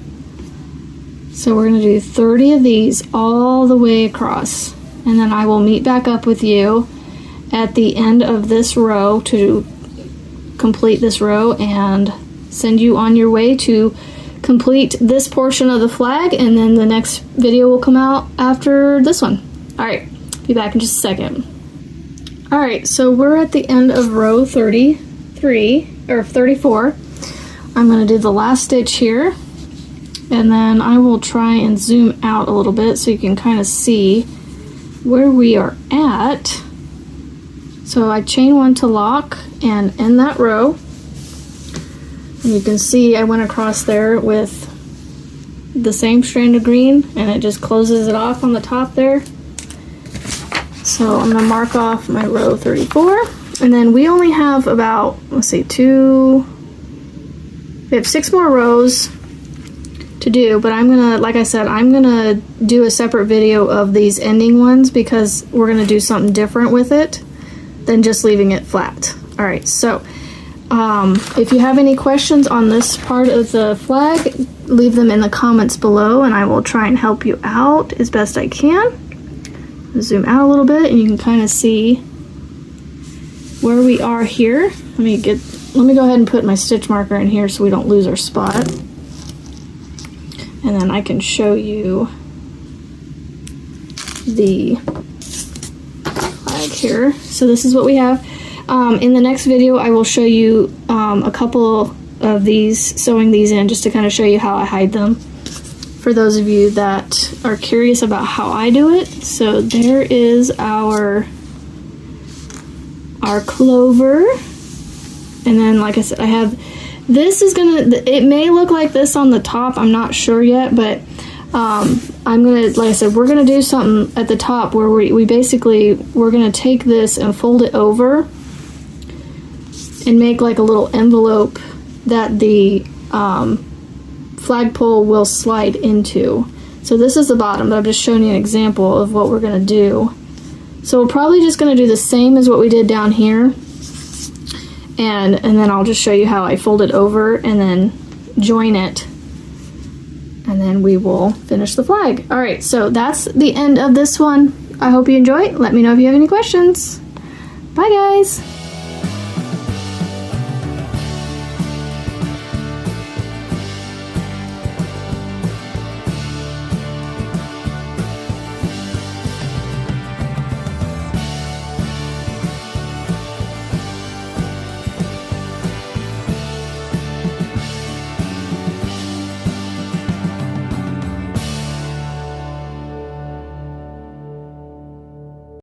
So we're gonna do 30 of these all the way across, and then I will meet back up with you at the end of this row to complete this row and send you on your way to complete this portion of the flag, and then the next video will come out after this one. All right, be back in just a second. All right, so we're at the end of row 33 or 34. I'm going to do the last stitch here, and then I will try and zoom out a little bit so you can kind of see where we are at. So I chain 1 to lock and end that row. And you can see I went across there with the same strand of green, and it just closes it off on the top there. So I'm going to mark off my row 34, and then we only have about, let's see, we have 6 more rows to do, but I'm going to, like I said, I'm going to do a separate video of these ending ones, because we're going to do something different with it than just leaving it flat. All right, so if you have any questions on this part of the flag, leave them in the comments below, and I will try and help you out as best I can. Zoom out a little bit, and you can kind of see where we are here. Let me go ahead and put my stitch marker in here so we don't lose our spot, and then I can show you the flag here. So this is what we have. In the next video, I will show you a couple of these, sewing these in, just to kind of show you how I hide them, for those of you that are curious about how I do it. So there is our Clover, and then, like I said, I have, this is gonna, it may look like this on the top, I'm not sure yet, but I'm gonna, like I said, we're gonna do something at the top where we're gonna take this and fold it over and make like a little envelope that the flagpole will slide into. So this is the bottom, but I'm just showing you an example of what we're gonna do. So we're probably just gonna do the same as what we did down here, and then I'll just show you how I fold it over and then join it, and then we will finish the flag. All right, so that's the end of this one. I hope you enjoy. Let me know if you have any questions. Bye, guys.